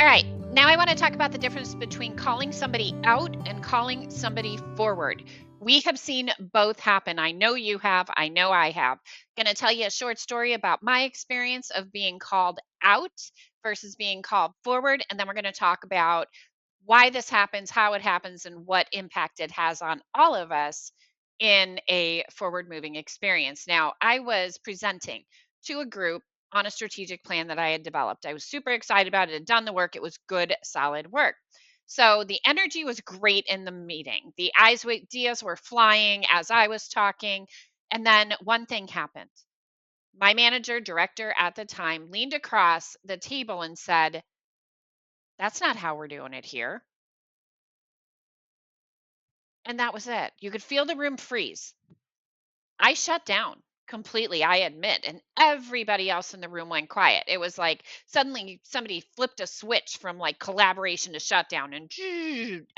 All right, now I want to talk about the difference between calling somebody out and calling somebody forward. We have seen both happen. I know you have. I know I have. Going to tell you a short story about my experience of being called out versus being called forward. And then we're going to talk about why this happens, how it happens, and what impact it has on all of us in a forward moving experience. Now, I was presenting to a group on a strategic plan that I had developed. I was super excited about it, had done the work. It was good, solid work. So the energy was great in the meeting. The ideas were flying as I was talking. And then one thing happened. My manager, director at the time, leaned across the table and said, "That's not how we're doing it here." And that was it. You could feel the room freeze. I shut down completely, I admit, and everybody else in the room went quiet. It was like suddenly somebody flipped a switch from like collaboration to shutdown and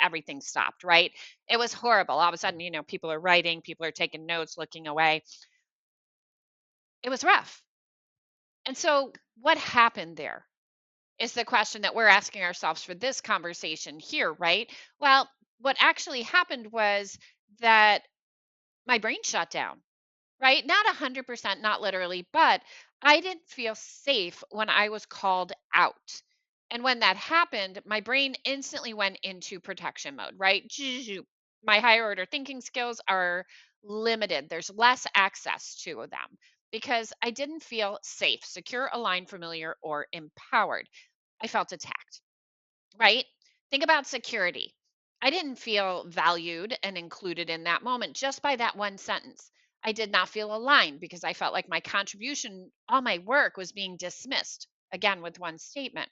everything stopped, right? It was horrible. All of a sudden, people are writing, people are taking notes, looking away. It was rough. And so, what happened there is the question that we're asking ourselves for this conversation here, right? Well, what actually happened was that my brain shut down. Right? Not 100%, not literally, but I didn't feel safe when I was called out. And when that happened, my brain instantly went into protection mode, right? My higher order thinking skills are limited. There's less access to them because I didn't feel safe, secure, aligned, familiar, or empowered. I felt attacked, right? Think about security. I didn't feel valued and included in that moment just by that one sentence. I did not feel aligned because I felt like my contribution, all my work was being dismissed again with one statement.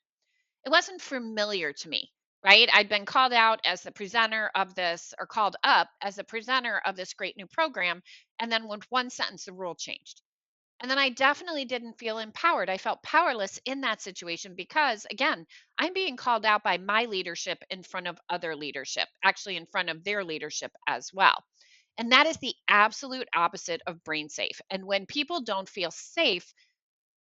It wasn't familiar to me, right? I'd been called out as the presenter of this, or called up as the presenter of this great new program. And then with one sentence, the rule changed. And then I definitely didn't feel empowered. I felt powerless in that situation because, again, I'm being called out by my leadership in front of other leadership, actually, in front of their leadership as well. And that is the absolute opposite of brain safe. And when people don't feel safe,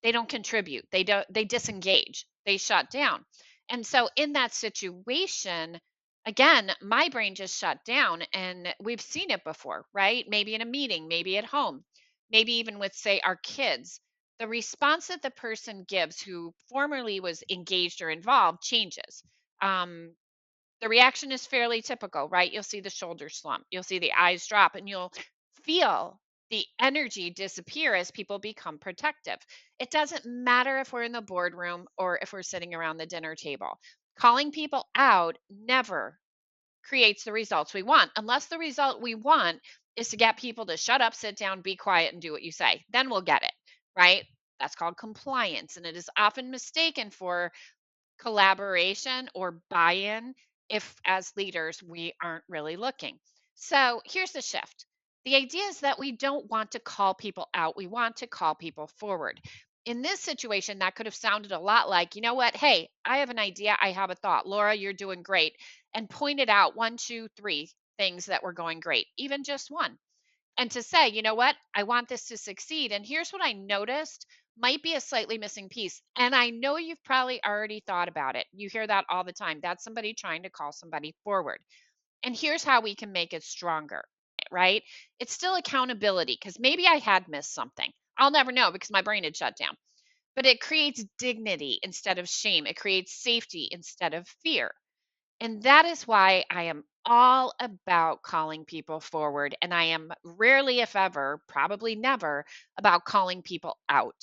they don't contribute, they disengage, they shut down. And so, in that situation, again, my brain just shut down. And we've seen it before, right? Maybe in a meeting, maybe at home, maybe even with, say, our kids. The response that the person gives who formerly was engaged or involved changes. um, the reaction is fairly typical, right? You'll see the shoulders slump, you'll see the eyes drop, and you'll feel the energy disappear as people become protective. It doesn't matter if we're in the boardroom or if we're sitting around the dinner table. Calling people out never creates the results we want, unless the result we want is to get people to shut up, sit down, be quiet, and do what you say. Then we'll get it, right? That's called compliance, and it is often mistaken for collaboration or buy in if, as leaders, we aren't really looking. So here's the shift. The idea is that we don't want to call people out, we want to call people forward. In this situation, that could have sounded a lot like, you know what? Hey, I have an idea. I have a thought. Laura, you're doing great. And pointed out one, two, three things that were going great, even just one, and to say, you know what, I want this to succeed. And here's what I noticed might be a slightly missing piece. And I know you've probably already thought about it. You hear that all the time. That's somebody trying to call somebody forward. And here's how we can make it stronger, right? It's still accountability because maybe I had missed something. I'll never know because my brain had shut down. But it creates dignity instead of shame, it creates safety instead of fear. And that is why I am all about calling people forward. And I am rarely, if ever, probably never, about calling people out.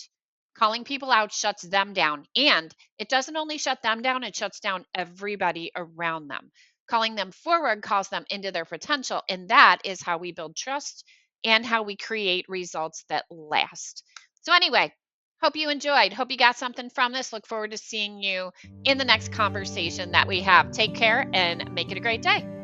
Calling people out shuts them down. And it doesn't only shut them down, it shuts down everybody around them. Calling them forward calls them into their potential. And that is how we build trust and how we create results that last. So, anyway, hope you enjoyed. Hope you got something from this. Look forward to seeing you in the next conversation that we have. Take care and make it a great day.